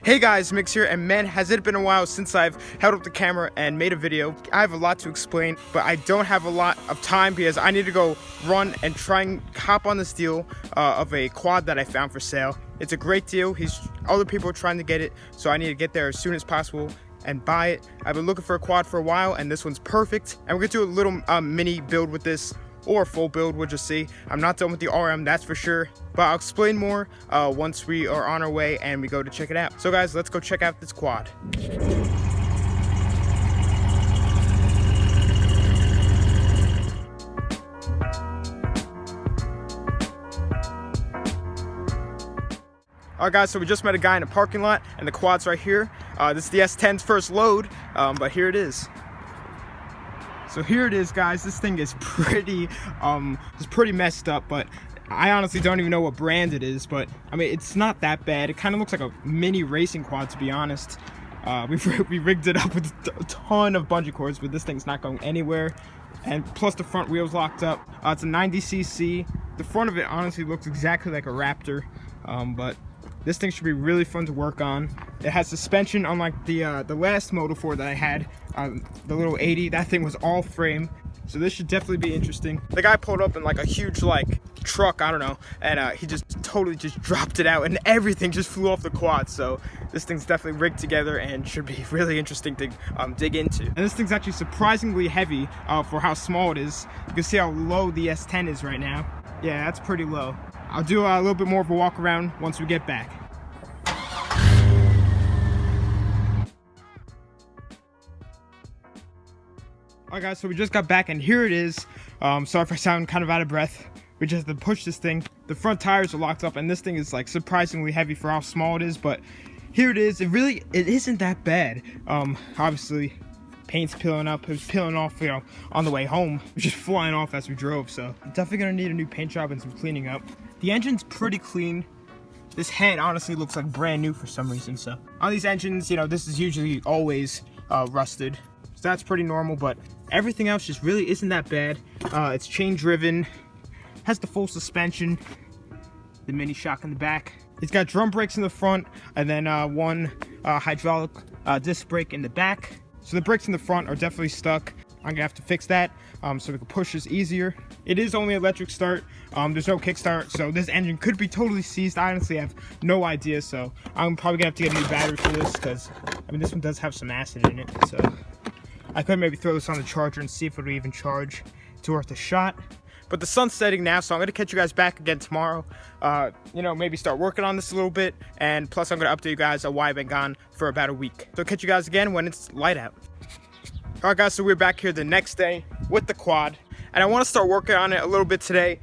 Hey guys, Mix here, and man, has it been a while since I've held up the camera and made a video. I have a lot to explain, but I don't have a lot of time because I need to go run and try and hop on this deal of a quad that I found for sale. It's a great deal. Other people are trying to get it, so I need to get there as soon as possible and buy it. I've been looking for a quad for a while, and this one's perfect. And we're gonna do a little mini build with this, or a full build, we'll just see. I'm not done with the RM, that's for sure, but I'll explain more once we are on our way and we go to check it out. So guys, let's go check out this quad. Alright guys, so we just met a guy in a parking lot, and the quad's right here. This is the S10's first load, but here it is. So here it is, guys. This thing is pretty messed up, but I honestly don't even know what brand it is, but I mean, it's not that bad. It kind of looks like a mini racing quad, to be honest. We rigged it up with a ton of bungee cords, but this thing's not going anywhere. And plus the front wheel's locked up. It's a 90cc. The front of it honestly looks exactly like a Raptor, but this thing should be really fun to work on. It has suspension, unlike the last Moto 4 that I had, the little 80. That thing was all frame, so this should definitely be interesting. The guy pulled up in like a huge truck, I don't know, and he just totally dropped it out, and everything just flew off the quad. So this thing's definitely rigged together and should be really interesting to dig into. And this thing's actually surprisingly heavy for how small it is. You can see how low the S10 is right now. Yeah, that's pretty low. I'll do a little bit more of a walk around once we get back. Alright guys, so we just got back and here it is. Sorry if I sound kind of out of breath. We just have to push this thing. The front tires are locked up, and this thing is like surprisingly heavy for how small it is, but here it is. It isn't that bad. Obviously paint's peeling up. It was peeling off, you know, on the way home. It was just flying off as we drove, so definitely gonna need a new paint job and some cleaning up. The engine's pretty clean. This head honestly looks like brand new for some reason. So on these engines, you know, this is usually always rusted, so that's pretty normal, but everything else just really isn't that bad. It's chain driven, has the full suspension, the mini shock in the back. It's got drum brakes in the front, and then one hydraulic disc brake in the back. So the brakes in the front are definitely stuck. I'm gonna have to fix that so we can push this easier. It is only electric start. There's no kickstart, so this engine could be totally seized. I honestly have no idea, so I'm probably gonna have to get a new battery for this, because I mean, this one does have some acid in it, so I could maybe throw this on the charger and see if it would even charge. It's worth a shot. But the sun's setting now, so I'm gonna catch you guys back again tomorrow. You know, maybe start working on this a little bit, and plus I'm gonna update you guys on why I've been gone for about a week. So catch you guys again when it's light out. Alright guys, so we're back here the next day with the quad, and I want to start working on it a little bit today.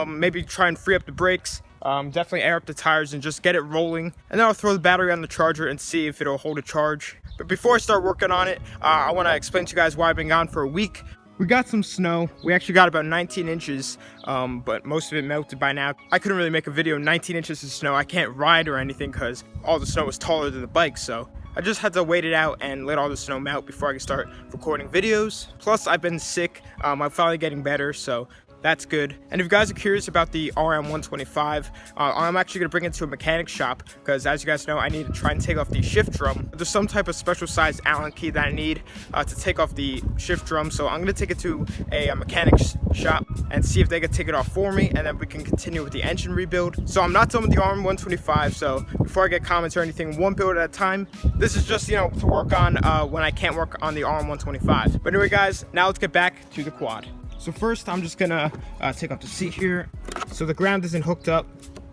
Maybe try and free up the brakes, definitely air up the tires and just get it rolling, and then I'll throw the battery on the charger and see if it'll hold a charge. But before I start working on it, I want to explain to you guys why I've been gone for a week. We got some snow. We actually got about 19 inches, but most of it melted by now. I couldn't really make a video 19 inches of snow. I can't ride or anything because all the snow was taller than the bike, so I just had to wait it out and let all the snow melt before I could start recording videos. Plus, I've been sick. I'm finally getting better, so that's good. And if you guys are curious about the RM125, I'm actually gonna bring it to a mechanic shop, because as you guys know, I need to try and take off the shift drum. There's some type of special sized Allen key that I need to take off the shift drum, so I'm gonna take it to a mechanic shop and see if they can take it off for me, and then we can continue with the engine rebuild. So I'm not done with the RM125, so before I get comments or anything, one build at a time. This is just, you know, to work on when I can't work on the RM125. But anyway guys, now let's get back to the quad. So first, I'm just gonna take off the seat here. So the ground isn't hooked up.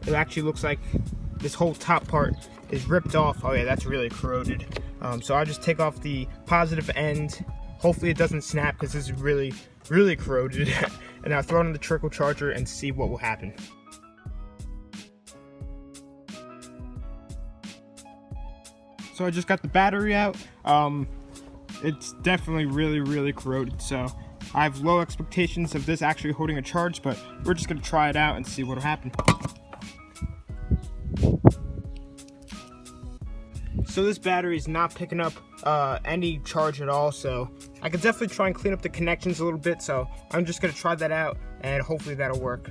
It actually looks like this whole top part is ripped off. Oh yeah, that's really corroded. So I'll just take off the positive end. Hopefully it doesn't snap, because this is really corroded. And I'll throw it on the trickle charger and see what will happen. So I just got the battery out. It's definitely really corroded, so I have low expectations of this actually holding a charge, but we're just gonna try it out and see what'll happen. So this battery is not picking up any charge at all, so I could definitely try and clean up the connections a little bit, so I'm just gonna try that out and hopefully that'll work.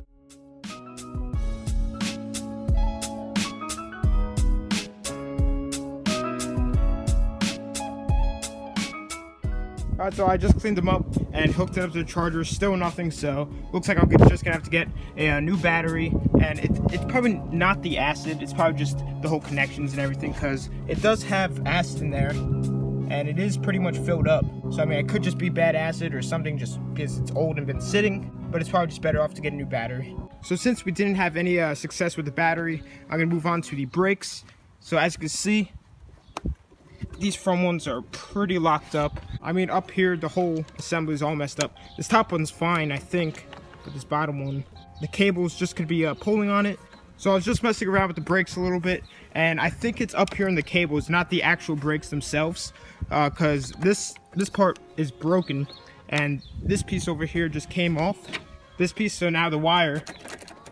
Alright, so I just cleaned them up and hooked it up to the charger. Still nothing, so looks like I'm just gonna have to get a new battery. And it's probably not the acid, it's probably just the whole connections and everything, because it does have acid in there and it is pretty much filled up. So I mean, it could just be bad acid or something just because it's old and been sitting, but it's probably just better off to get a new battery. So since we didn't have any success with the battery, I'm gonna move on to the brakes. So as you can see, these front ones are pretty locked up. I mean, up here, the whole assembly is all messed up. This top one's fine, I think, but this bottom one, the cable's just gonna be pulling on it. So I was just messing around with the brakes a little bit, and I think it's up here in the cables, not the actual brakes themselves, because this part is broken, and this piece over here just came off. This piece, so now the wire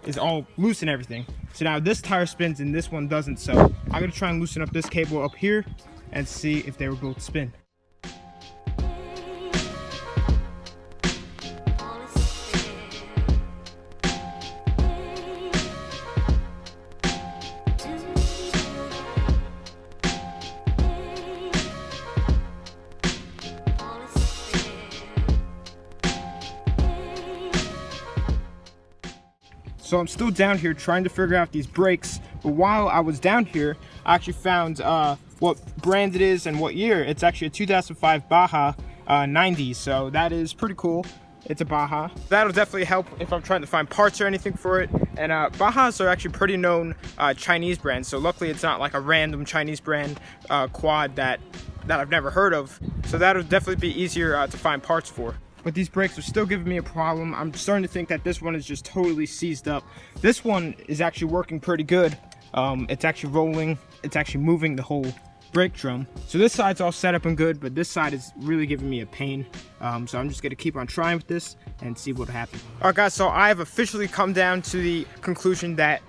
is all loose and everything. So now this tire spins and this one doesn't. So I'm gonna try and loosen up this cable up here and see if they will both spin. So I'm still down here trying to figure out these brakes, but while I was down here, I actually found what brand it is and what year. It's actually a 2005 Baja 90, so that is pretty cool. It's a Baja. That'll definitely help if I'm trying to find parts or anything for it. And Bajas are actually pretty known Chinese brands, so luckily it's not like a random Chinese brand quad that I've never heard of. So that'll definitely be easier to find parts for. But these brakes are still giving me a problem. I'm starting to think that this one is just totally seized up. This one is actually working pretty good. It's actually rolling. It's actually moving the whole brake drum. So this side's all set up and good, but this side is really giving me a pain. So I'm just gonna keep on trying with this and see what happens. All right, guys, so I have officially come down to the conclusion that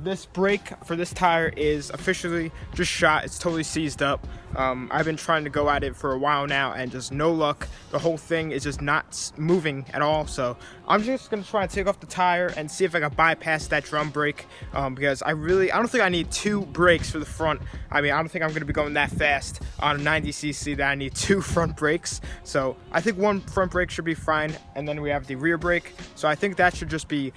this brake for this tire is officially just shot. It's totally seized up. I've been trying to go at it for a while now and just no luck. The whole thing is just not moving at all. So I'm just gonna try and take off the tire and see if I can bypass that drum brake, because I don't think I need two brakes for the front. I mean, I don't think I'm gonna be going that fast on a 90cc that I need two front brakes. So I think one front brake should be fine, and then we have the rear brake. So I think that should just be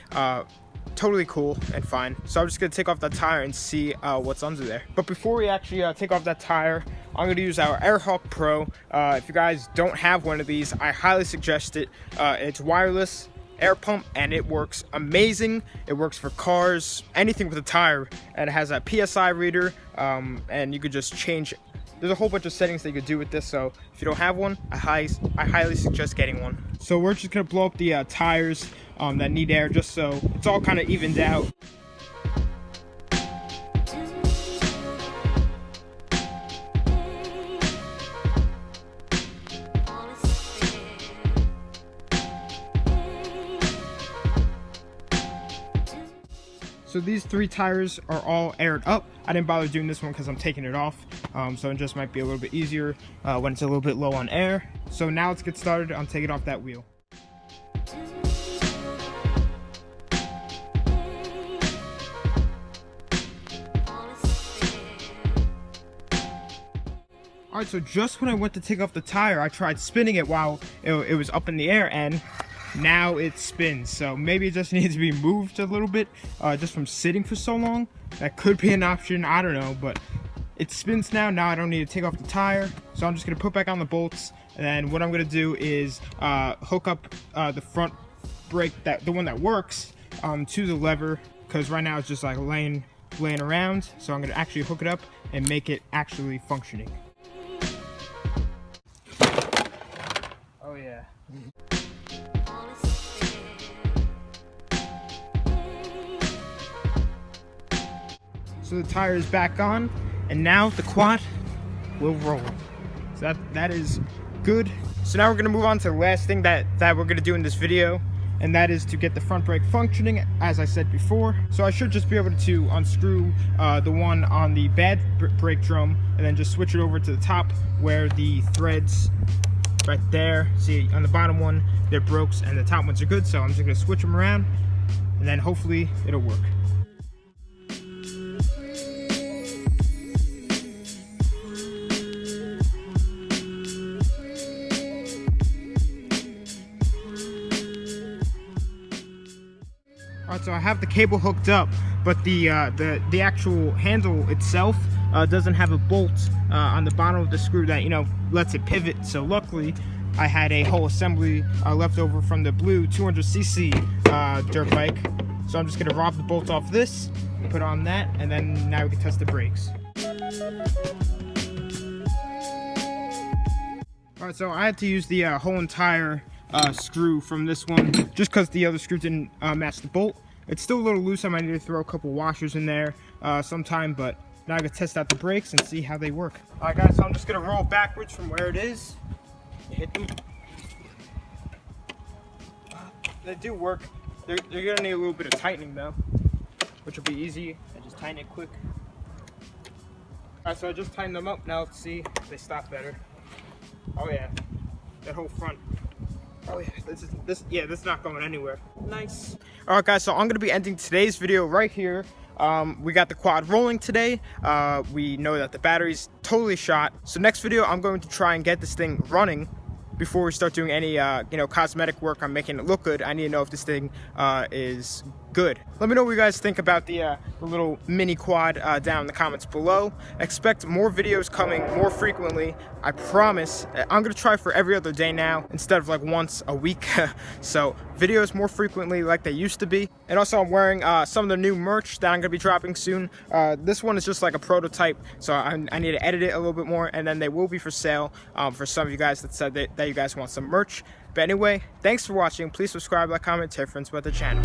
totally cool and fine. So I'm just gonna take off that tire and see what's under there. But before we actually take off that tire, I'm gonna use our AirHawk Pro. If you guys don't have one of these, I highly suggest it. It's wireless air pump and it works amazing. It works for cars, anything with a tire, and it has a PSI reader, and you could just change. There's a whole bunch of settings that you could do with this, so if you don't have one, I highly suggest getting one. So we're just gonna blow up the tires that need air, just so it's all kind of evened out. So these three tires are all aired up. I didn't bother doing this one because I'm taking it off. So it just might be a little bit easier when it's a little bit low on air. So now let's get started on taking off that wheel. Alright, so just when I went to take off the tire, I tried spinning it while it was up in the air, and now it spins. So maybe it just needs to be moved a little bit, just from sitting for so long. That could be an option, I don't know, but it spins now. Now I don't need to take off the tire, so I'm just gonna put back on the bolts, and then what I'm gonna do is hook up the front brake, the one that works, to the lever, because right now it's just like laying around. So I'm gonna actually hook it up and make it actually functioning. Oh yeah. So the tire is back on, and now the quad will roll. So that is good. So now we're gonna move on to the last thing that we're gonna do in this video, and that is to get the front brake functioning, as I said before. So I should just be able to unscrew the one on the bad brake drum, and then just switch it over to the top where the threads right there. See, on the bottom one, they're broke, and the top ones are good. So I'm just gonna switch them around, and then hopefully it'll work. So I have the cable hooked up, but the actual handle itself doesn't have a bolt on the bottom of the screw that, you know, lets it pivot. So luckily I had a whole assembly left over from the blue 200cc dirt bike. So I'm just gonna rob the bolt off this, put on that, and then now we can test the brakes. Alright, so I had to use the whole entire screw from this one, just because the other screw didn't match the bolt. It's still a little loose. I might need to throw a couple washers in there sometime, but now I can test out the brakes and see how they work. Alright guys, so I'm just gonna roll backwards from where it is. Hit them. They do work. They're gonna need a little bit of tightening though, which will be easy. I just tighten it quick. Alright, so I just tightened them up. Now let's see if they stop better. Oh yeah, that whole front. Oh yeah, this is not going anywhere. Nice. Alright guys, so I'm gonna be ending today's video right here. We got the quad rolling today. We know that the battery's totally shot. So next video, I'm going to try and get this thing running before we start doing any you know, cosmetic work on making it look good. I need to know if this thing is good. Let me know what you guys think about the little mini quad down in the comments below. Expect more videos coming more frequently. I promise. I'm gonna try for every other day now instead of like once a week. So videos more frequently like they used to be. And also I'm wearing some of the new merch that I'm gonna be dropping soon. This one is just like a prototype, so I need to edit it a little bit more, and then they will be for sale for some of you guys that said that you guys want some merch. But anyway, thanks for watching. Please subscribe, like, comment, tell your friends about the channel.